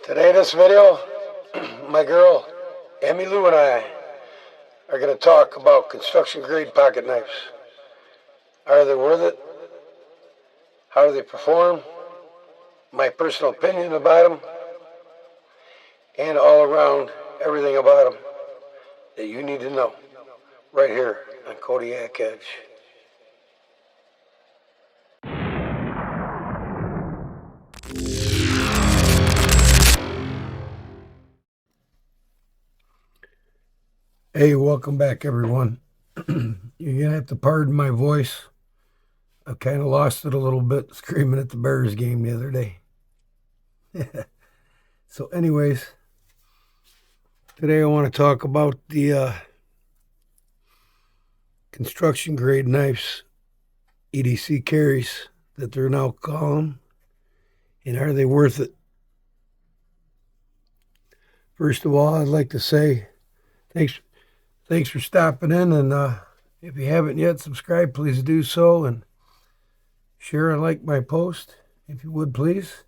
Today in this video, my girl, Emmy Lou and I are going to talk about construction grade pocket knives. Are they worth it? How do they perform? My personal opinion about them, and all around everything about them that you need to know right here on Kodiak Edge. Hey, welcome back, everyone. You're going to have to pardon my voice. I kind of lost it a little bit screaming at the Bears game the other day. So anyways, today I want to talk about the construction grade knives, EDC carries that they're now calling, and are they worth it? First of all, I'd like to say thanks for stopping in, and if you haven't yet subscribed, please do so, and share and like my post if you would, please.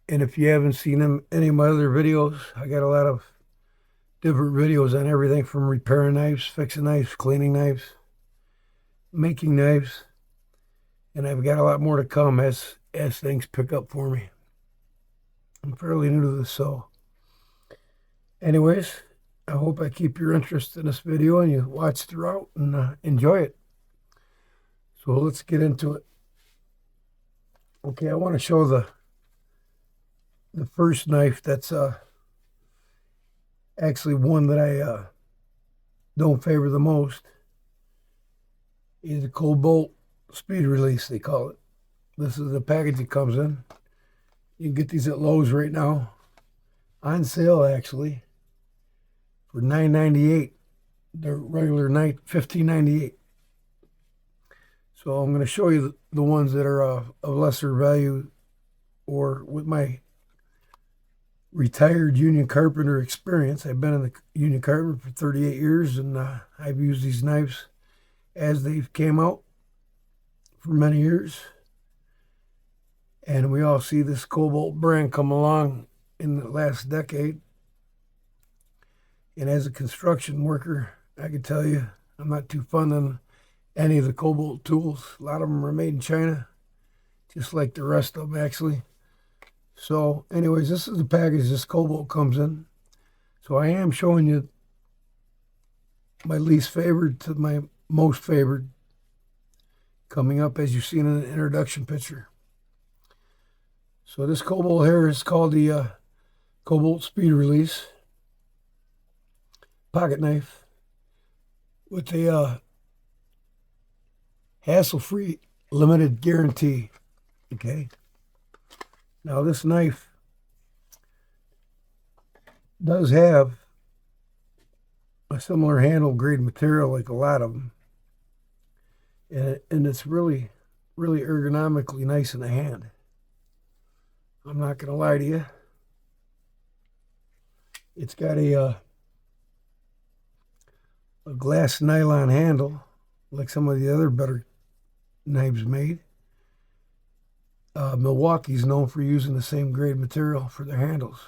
And if you haven't seen any of my other videos, I got a lot of different videos on everything from repairing knives, fixing knives, cleaning knives, making knives, and I've got a lot more to come as things pick up for me. I'm fairly new to this, so anyways, I hope I keep your interest in this video and you watch throughout and enjoy it. So let's get into it. Okay, I want to show the first knife that's actually one that I don't favor the most. Is a Cobalt speed release, they call it. This is the package it comes in. You can get these at Lowe's right now, on sale actually, for $9.98. They're regular night $15.98. So I'm going to show you the ones that are of lesser value, or with my retired union carpenter experience. I've been in the union carpenter for 38 years, and I've used these knives as they've came out for many years. And we all see this Cobalt brand come along in the last decade. And as a construction worker, I can tell you, I'm not too fond of any of the Cobalt tools. A lot of them are made in China, just like the rest of them actually. So anyways, this is the package this Cobalt comes in. So I am showing you my least favorite to my most favored coming up, as you've seen in the introduction picture. So this Cobalt here is called the Cobalt Speed Release pocket knife with a hassle-free limited guarantee. Okay. Now this knife does have a similar handle grade material like a lot of them, and it's really ergonomically nice in the hand. I'm not going to lie to you. It's got a glass nylon handle like some of the other better knives made. Milwaukee's known for using the same grade material for their handles,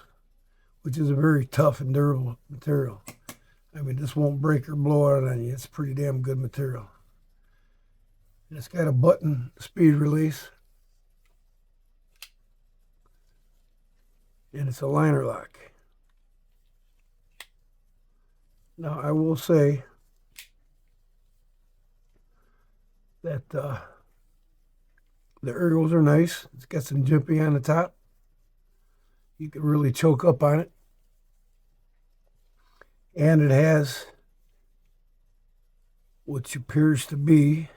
which is a very tough and durable material. I mean, this won't break or blow out on you. It's pretty damn good material. And it's got a button speed release, and it's a liner lock. Now, I will say that the ergos are nice. It's got some jimping on the top. You can really choke up on it. And it has what appears to be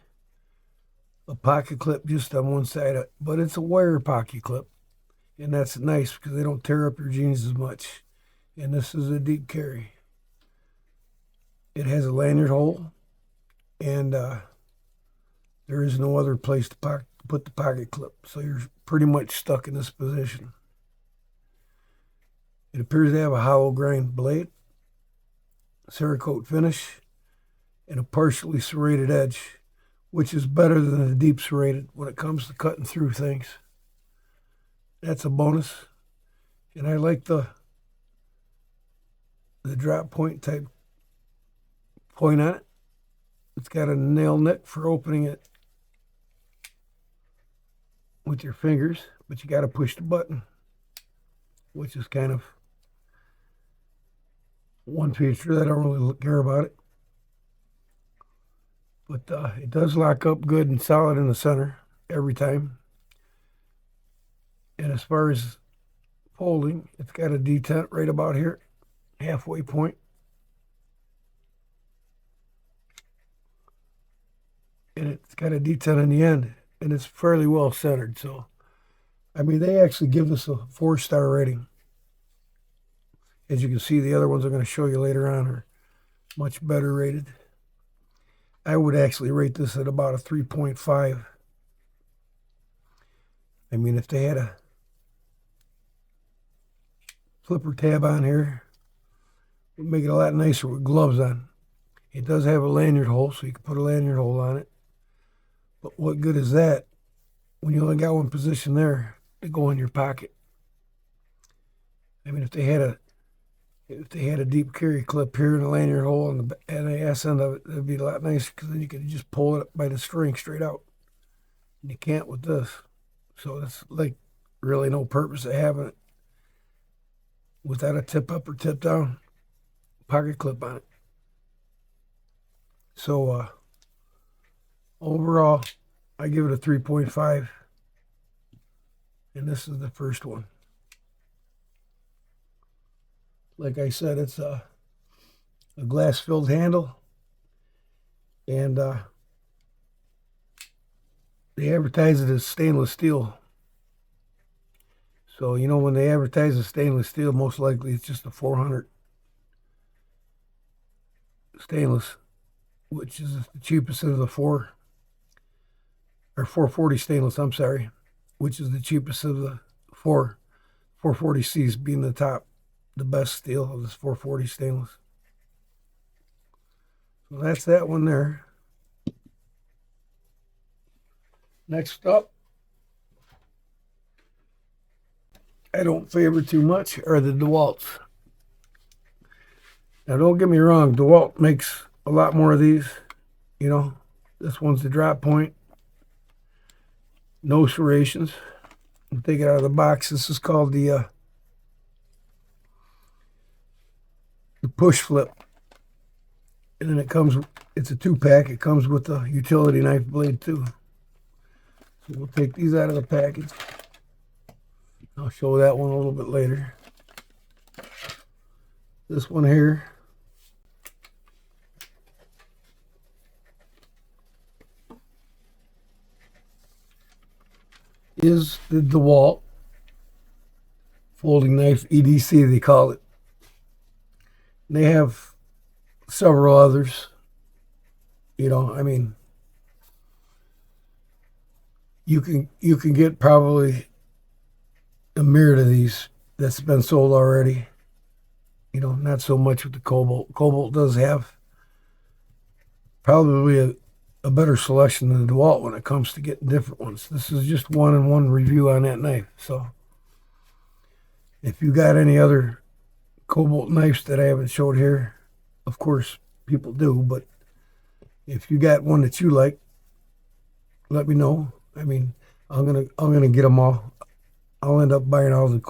a pocket clip just on one side, but it's a wire pocket clip. And that's nice because they don't tear up your jeans as much. And this is a deep carry. It has a lanyard hole, and there is no other place to put the pocket clip, so you're pretty much stuck in this position. It appears to have a hollow grind blade, Cerakote finish, and a partially serrated edge, which is better than the deep serrated when it comes to cutting through things. That's a bonus. And I like the drop point type point on it. It's got a nail nick for opening it with your fingers, but you got to push the button, which is kind of one feature that I don't really care about it. But it does lock up good and solid in the center every time. And as far as folding, it's got a detent right about here, halfway point. And it's got a detent in the end, and it's fairly well centered. So, I mean, they actually give this a 4-star rating. As you can see, the other ones I'm going to show you later on are much better rated. I would actually rate this at about a 3.5. I mean, if they had a flipper tab on here, it would make it a lot nicer with gloves on. It does have a lanyard hole, so you can put a lanyard hole on it. But what good is that when you only got one position there to go in your pocket? I mean, if they had a deep carry clip here and a lanyard hole on the ass end of it, that'd be a lot nicer because then you could just pull it by the string straight out. And you can't with this. So it's like really no purpose of having it without a tip up or tip down pocket clip on it. So overall, I give it a 3.5. And this is the first one. Like I said, it's a glass-filled handle. And they advertise it as stainless steel. So, you know, when they advertise as stainless steel, most likely it's just a 400 stainless, which is the cheapest of the 440 stainless, I'm sorry, which is the cheapest of the 440Cs being the top, the best steel of this 440 stainless. So that's that one there. Next up, I don't favor too much, are the DeWalt's. Now, don't get me wrong, DeWalt makes a lot more of these. You know, this one's the drop point. No serrations. Take it out of the box. This is called the push flip. And then it's a 2-pack. It comes with a utility knife blade too. So we'll take these out of the package. I'll show that one a little bit later. This one here is the DeWalt folding knife, EDC they call it. And they have several others. You know, I mean, you can get probably a myriad of these that's been sold already. You know, not so much with the Cobalt. Cobalt does have probably a better selection than the DeWalt when it comes to getting different ones. This is just one-on-one review on that knife. So if you got any other Cobalt knives that I haven't showed here, of course people do, but if you got one that you like, let me know. I mean, I'm gonna get them all. I'll end up buying all the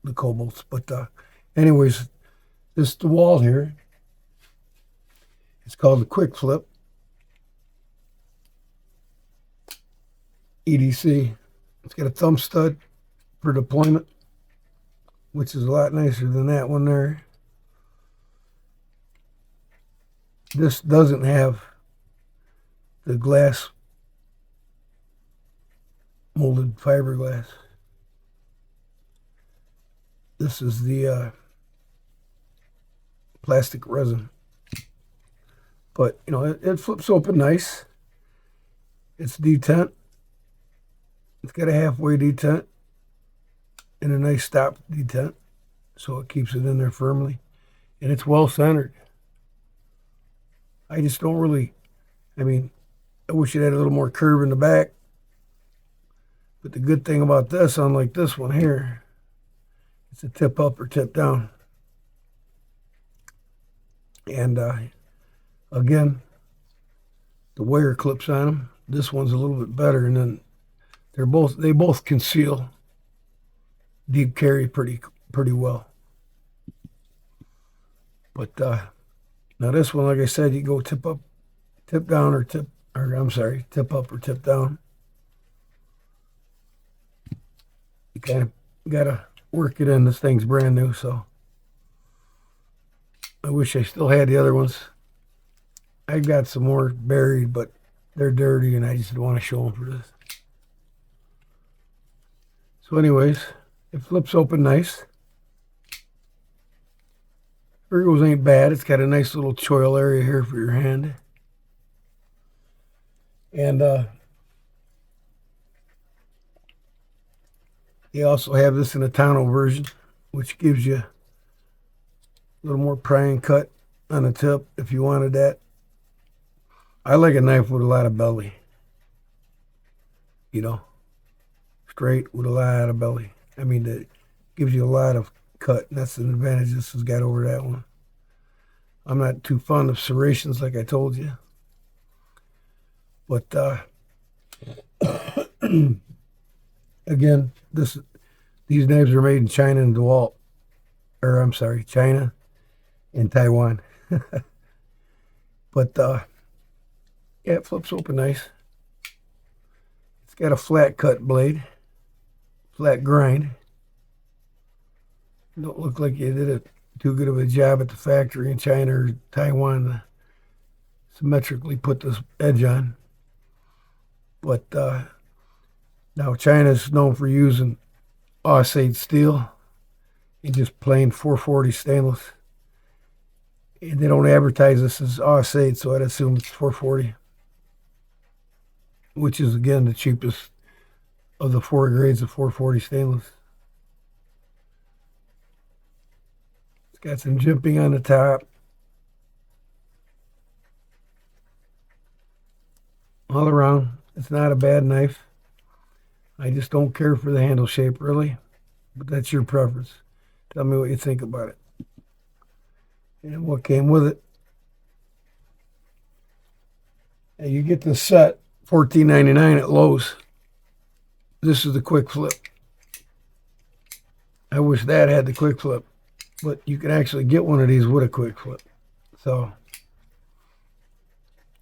Cobalts. But anyways, this DeWalt here, it's called the Quick Flip. EDC. It's got a thumb stud for deployment, which is a lot nicer than that one there. This doesn't have the glass molded fiberglass. This is the plastic resin. But, you know, it flips open nice. It's detent. It's got a halfway detent and a nice stop detent, so it keeps it in there firmly. And it's well centered. I just don't really, I mean, I wish it had a little more curve in the back. But the good thing about this, unlike this one here, It's a tip up or tip down. And again, the wire clips on them. This one's a little bit better, and then they both conceal deep carry pretty well. But now this one, like I said, you go tip up, tip down, or tip up or tip down. You kind of gotta work it in. This thing's brand new, so I wish I still had the other ones. I've got some more buried, but they're dirty, and I just don't want to show them for this. So anyways, it flips open nice. Virgos ain't bad. It's got a nice little choil area here for your hand. And you also have this in a tonneau version, which gives you a little more pry and cut on the tip if you wanted that. I like a knife with a lot of belly. You know, straight with a lot of belly. I mean, it gives you a lot of cut, and that's an advantage this has got over that one. I'm not too fond of serrations, like I told you. But again, these knives are made in China and China and Taiwan. But yeah, it flips open nice. It's got a flat cut blade, flat grind. Don't look like you did too good of a job at the factory in China or Taiwan to symmetrically put this edge on. But now China's known for using Aussage steel and just plain 440 stainless. And they don't advertise this as Aussage, so I'd assume it's 440, which is, again, the cheapest of the 4 grades of 440 stainless. It's got some jimping on the top. All around, it's not a bad knife. I just don't care for the handle shape, really. But that's your preference. Tell me what you think about it. And what came with it. And you get the set, $14.99 at Lowe's. This is the quick flip. I wish that had the quick flip, but you can actually get one of these with a quick flip. So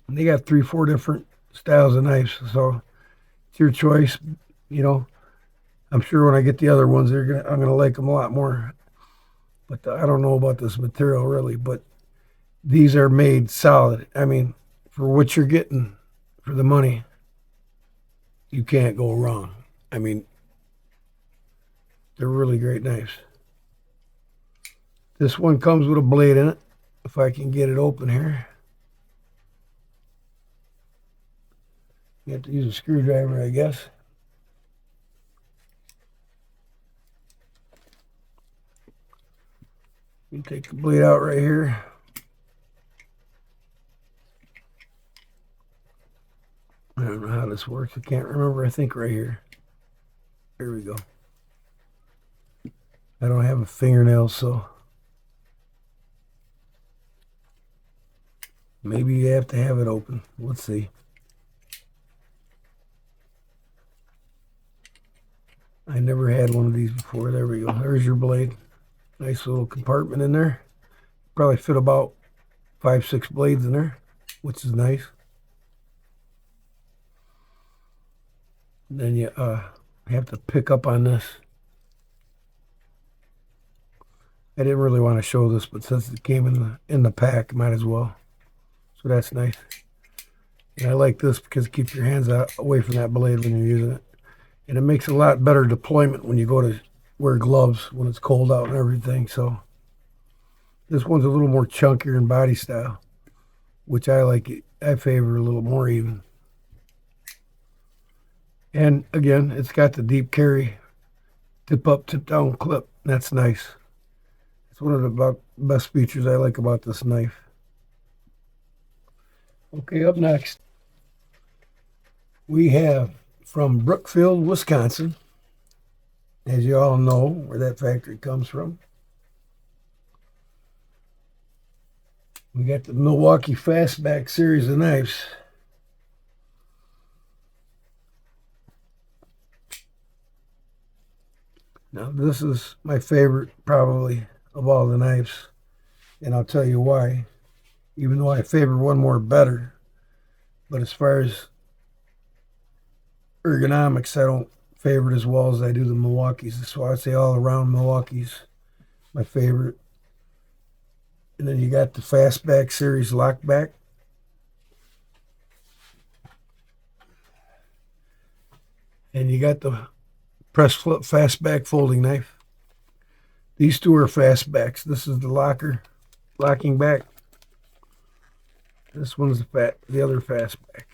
they got 3-4 different styles of knives, so it's your choice. You know, I'm sure when I get the other ones, I'm gonna like them a lot more. But I don't know about this material really, but these are made solid. I mean, for what you're getting for the money, you can't go wrong. I mean, they're really great knives. This one comes with a blade in it, if I can get it open here. You have to use a screwdriver, I guess. You take the blade out right here. I don't know how this works. I can't remember. I think right here. There we go. I don't have a fingernail, so maybe you have to have it open. Let's see. I never had one of these before. There we go. There's your blade. Nice little compartment in there. Probably fit about 5-6 blades in there, which is nice. Then you have to pick up on this. I didn't really want to show this, but since it came in the pack, might as well. So that's nice. And I like this because it keeps your hands away from that blade when you're using it. And it makes a lot better deployment when you go to wear gloves when it's cold out and everything. So this one's a little more chunkier in body style, which I like it. I favor a little more even. And again, it's got the deep carry, tip up, tip down clip. That's nice. It's one of the best features I like about this knife. Okay, up next, we have from Brookfield, Wisconsin, as you all know where that factory comes from. We got the Milwaukee Fastback series of knives. Now, this is my favorite, probably, of all the knives, and I'll tell you why. Even though I favor one more better, but as far as ergonomics, I don't favor it as well as I do the Milwaukee's. So I'd say all around Milwaukee's my favorite. And then you got the Fastback series lockback. And you got the press flip fastback folding knife. These two are fastbacks. This is the locking back. This one's the other fastback.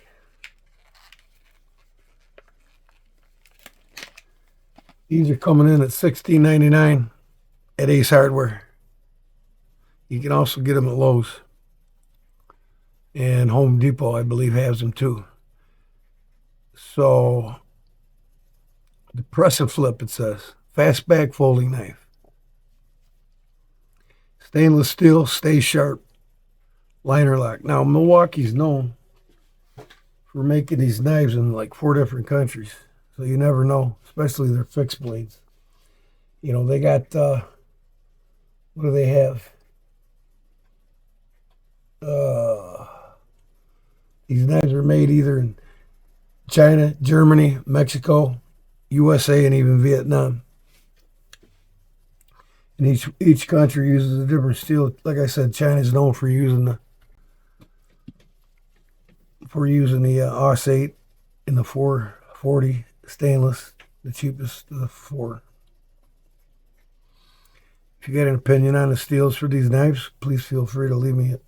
These are coming in at $16.99 at Ace Hardware. You can also get them at Lowe's. And Home Depot, I believe, has them too. So, the press and flip, it says. Fastback folding knife. Stainless steel, stays sharp. Liner lock. Now, Milwaukee's known for making these knives in like 4 different countries. So you never know, especially their fixed blades. You know, they got, what do they have? These knives are made either in China, Germany, Mexico, USA, and even Vietnam. And each country uses a different steel. Like I said, China's known for using the AUS 8 and the 440 stainless, the cheapest of the 4. If you got an opinion on the steels for these knives, please feel free to leave me it.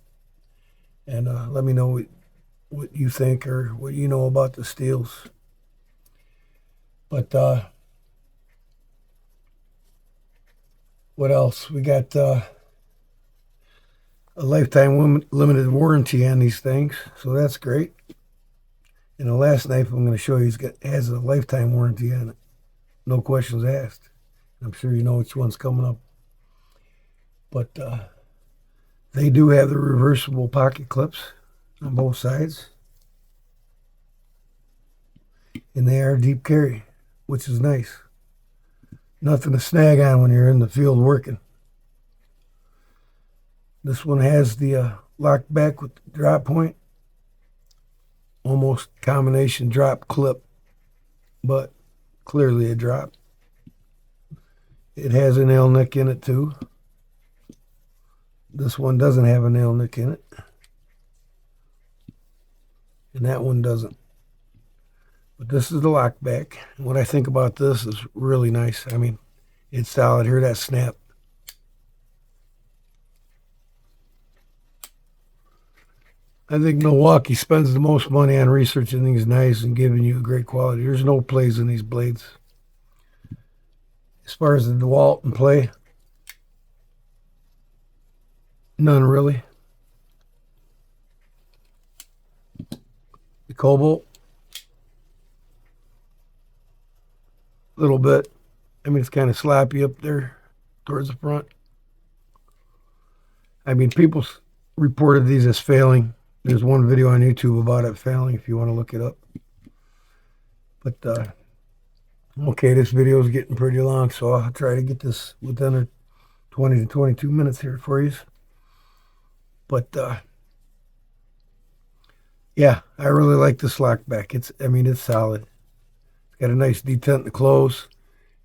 And let me know what you think or what you know about the steels. But what else? We got a lifetime limited warranty on these things, so that's great. And the last knife I'm going to show you has a lifetime warranty on it. No questions asked. I'm sure you know which one's coming up. But they do have the reversible pocket clips on both sides. And they are deep carry, which is nice. Nothing to snag on when you're in the field working. This one has the lock back with the drop point. Almost combination drop clip, but clearly a drop. It has a nail nick in it too. This one doesn't have a nail nick in it. And that one doesn't. But this is the lock back. And what I think about this is really nice. I mean, it's solid. Hear that snap. I think Milwaukee spends the most money on researching these knives and giving you a great quality. There's no plays in these blades. As far as the DeWalt and play, none really. The Cobalt, a little bit. I mean, it's kind of sloppy up there towards the front. I mean, people reported these as failing. There's one video on YouTube about it failing if you want to look it up. But, okay, this video is getting pretty long, so I'll try to get this within 20 to 22 minutes here for you. But, yeah, I really like this lock back. It's solid. It's got a nice detent in the close.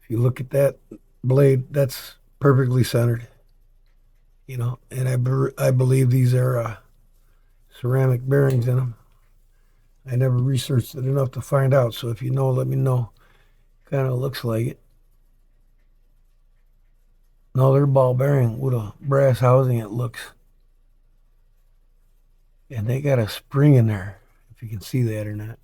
If you look at that blade, that's perfectly centered. You know, and I believe these are ceramic bearings in them. I never researched it enough to find out, so if you know, let me know. Kind of looks like it. No, they're ball bearing with a brass housing, it looks. And they got a spring in there, if you can see that or not.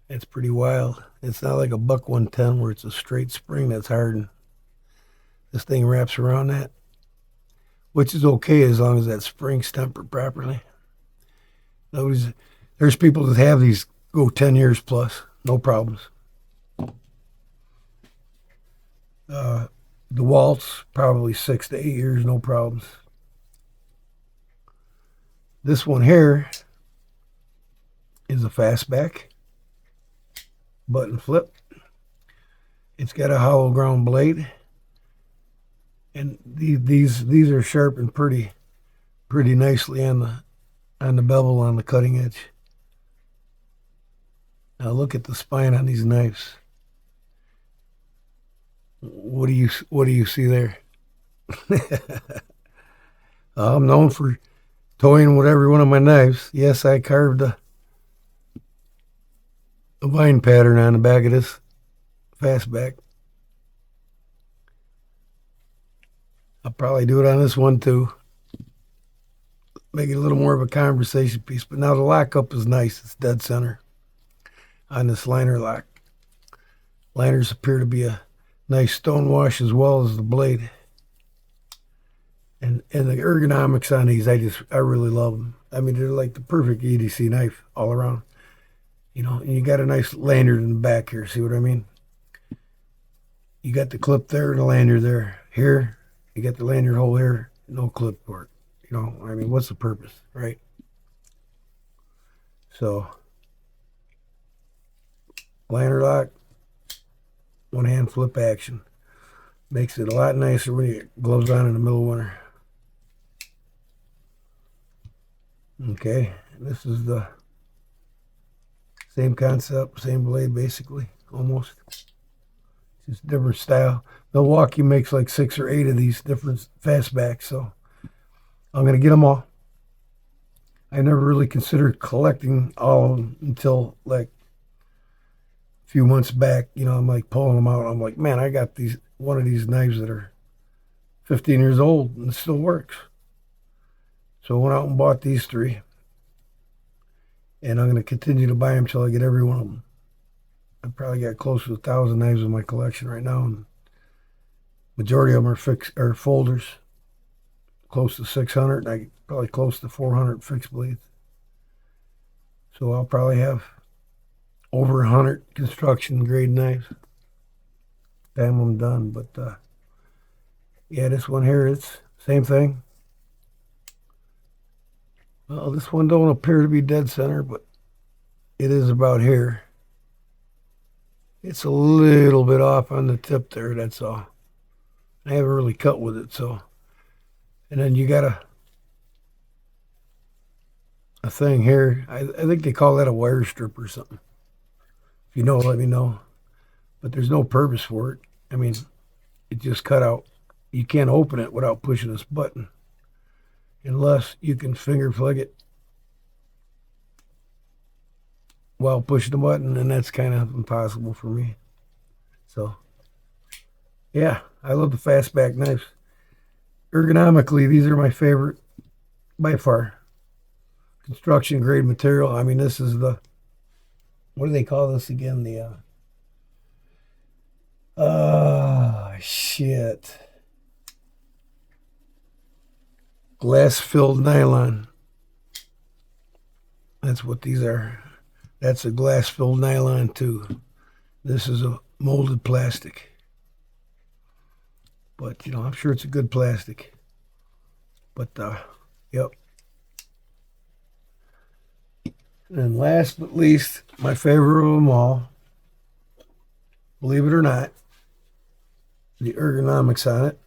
It's pretty wild. It's not like a Buck 110 where it's a straight spring that's hardened. This thing wraps around that, which is okay as long as that spring's tempered properly. There's people that have these go 10 years plus, no problems. DeWalt's, probably 6 to 8 years, no problems. This one here is a fastback button flip. It's got a hollow ground blade, and these are sharpened pretty nicely on the bevel on the cutting edge. Now look at the spine on these knives. What do you see there? I'm known for toying with every one of my knives. Yes, I carved a vine pattern on the back of this fastback. I'll probably do it on this one too. Make it a little more of a conversation piece. But now the lockup is nice. It's dead center on this liner lock. Liners appear to be a nice stone wash as well as the blade. And the ergonomics on these, I really love them. I mean, they're like the perfect EDC knife all around. You know, and you got a nice lanyard in the back here. See what I mean? You got the clip there and the lanyard there. Here, you got the lanyard hole here, no clip for it. You know, I mean, what's the purpose, right? So, liner lock, one hand flip action. Makes it a lot nicer when you get gloves on in the middle of winter. Okay, this is the same concept, same blade basically, almost. Just different style. Milwaukee makes like 6 or 8 of these different fastbacks, so I'm going to get them all. I never really considered collecting all of them until like a few months back. You know, I'm like pulling them out. I'm like, man, I got one of these knives that are 15 years old and it still works. So I went out and bought these 3. And I'm going to continue to buy them until I get every one of them. I probably got close to 1,000 knives in my collection right now. And majority of them are folders. Close to 600. And I probably close to 400 fixed blades. So I'll probably have over 100 construction grade knives. Damn, I'm done. But yeah, this one here, it's same thing. Well, this one don't appear to be dead center, but it is about here. It's a little bit off on the tip there, that's all. I haven't really cut with it, so. And then you got a thing here. I think they call that a wire strip or something. If you know, let me know. But there's no purpose for it. I mean, it just cut out. You can't open it without pushing this button. Unless you can finger flick it while pushing the button, and that's kind of impossible for me. So, yeah, I love the fastback knives. Ergonomically, these are my favorite by far. Construction grade material. I mean, this is the, what do they call this again? Shit. Glass-filled nylon. That's what these are. That's a glass-filled nylon too. This is a molded plastic. But, you know, I'm sure it's a good plastic. But, yep. And last but least, my favorite of them all, believe it or not, the ergonomics on it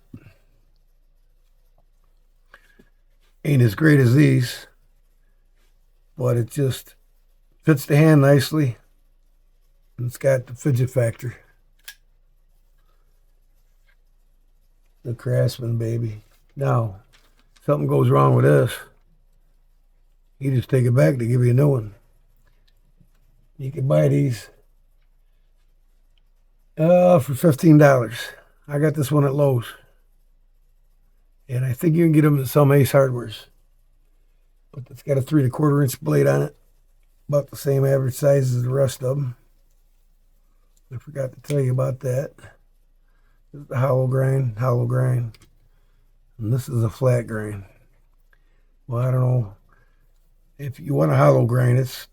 ain't as great as these, but it just fits the hand nicely, and it's got the fidget factor. The Craftsman, baby. Now, if something goes wrong with this, you just take it back to give you a new one. You can buy these for $15. I got this one at Lowe's. And I think you can get them at some Ace Hardwares. But it's got a 3 1/4 inch blade on it. About the same average size as the rest of them. I forgot to tell you about that. This is the hollow grind. And this is a flat grind. Well, I don't know. If you want a hollow grind, its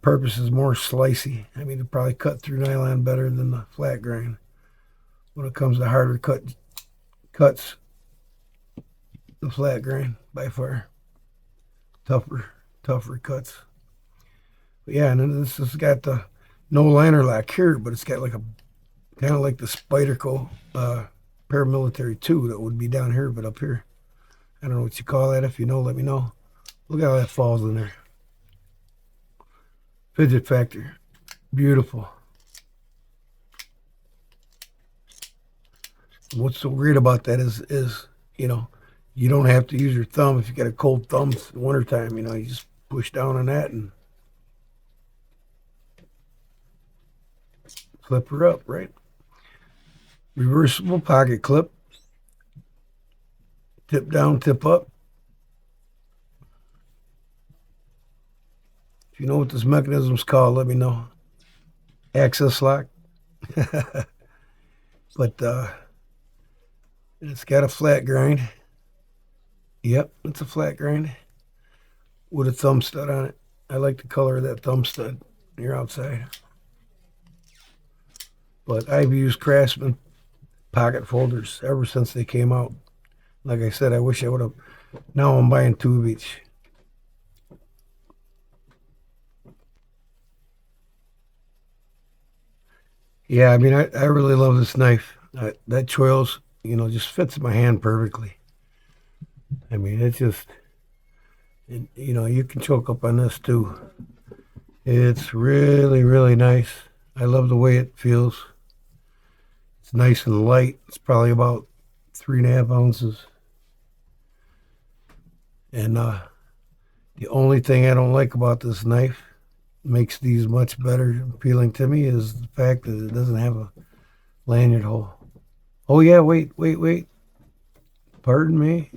purpose is more slicey. I mean, it probably cut through nylon better than the flat grind. when it comes to harder cuts, the flat grind by far. Tougher cuts. But yeah, and then this has got the no liner lock here, but it's got like a kind of like the Spyderco paramilitary 2 that would be down here, but up here. I don't know what you call that. If you know, let me know. Look how that falls in there. Fidget factor. Beautiful. What's so great about that is you know, you don't have to use your thumb if you got a cold thumb in the wintertime. You know, you just push down on that and flip her up, right? Reversible pocket clip. Tip down, tip up. If you know what this mechanism's called, let me know. Access lock. But it's got a flat grind. Yep, it's a flat grind with a thumb stud on it. I like the color of that thumb stud when you're outside. But I've used Craftsman pocket folders ever since they came out. Like I said, I wish I would have. Now I'm buying 2 of each. Yeah, I mean, I really love this knife. That choils, you know, just fits my hand perfectly. I mean, it's just, you know, you can choke up on this too. It's really, really nice. I love the way it feels. It's nice and light. It's probably about 3.5 ounces. And the only thing I don't like about this knife makes these much better appealing to me is the fact that it doesn't have a lanyard hole. Oh yeah, wait. Pardon me.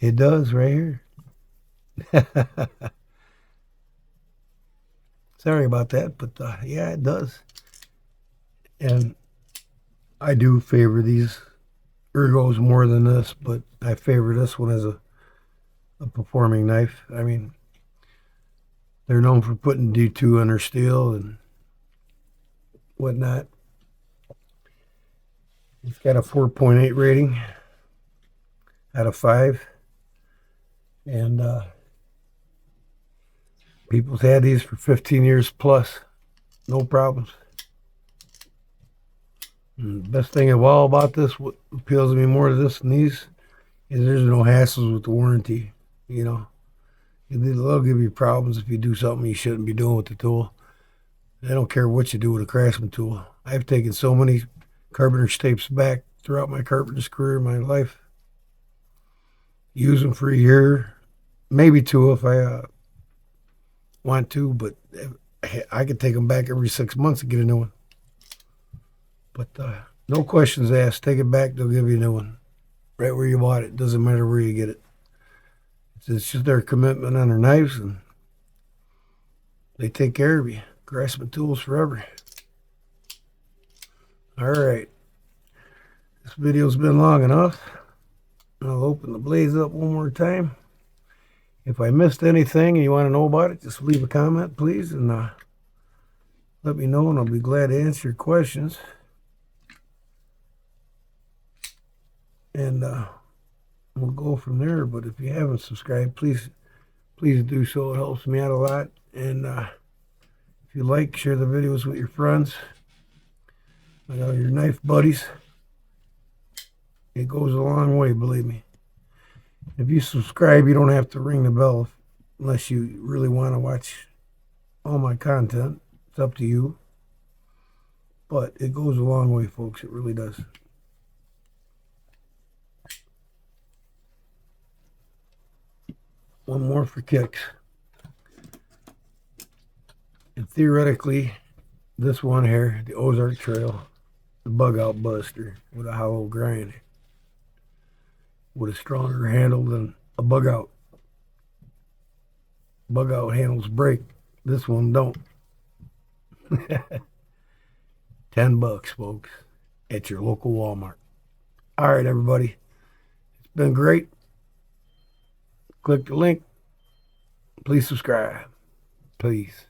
It does right here. Sorry about that, but yeah, it does. And I do favor these ergos more than this, but I favor this one as a performing knife. I mean, they're known for putting D2 under steel and whatnot. It's got a 4.8 rating out of 5. And people's had these for 15 years plus. No problems. And the best thing of all about this, what appeals to me more to this than these, is there's no hassles with the warranty. You know, they'll give you problems if you do something you shouldn't be doing with the tool. I don't care what you do with a Craftsman tool. I've taken so many carpenter's tapes back throughout my carpenter's career in my life. Use them for a year, maybe 2 if I want to, but I could take them back every 6 months and get a new one. But no questions asked. Take it back, they'll give you a new one. Right where you bought it. Doesn't matter where you get it. It's just their commitment on their knives, and they take care of you. Craftsman tools forever. All right. This video's been long enough. I'll open the blades up one more time. If I missed anything and you want to know about it, just leave a comment, please, and let me know, and I'll be glad to answer your questions. And we'll go from there. But if you haven't subscribed, please do so. It helps me out a lot. And if you like, share the videos with your friends, you know, your knife buddies. It goes a long way, believe me. If you subscribe, you don't have to ring the bell unless you really want to watch all my content. It's up to you. But it goes a long way, folks. It really does. One more for kicks. And theoretically, this one here, the Ozark Trail, the bug out buster with a hollow grind, with a stronger handle than a bug out. Bug out handles break. This one don't. $10, folks, at your local Walmart. All right, everybody. It's been great. Click the link. Please subscribe. Please.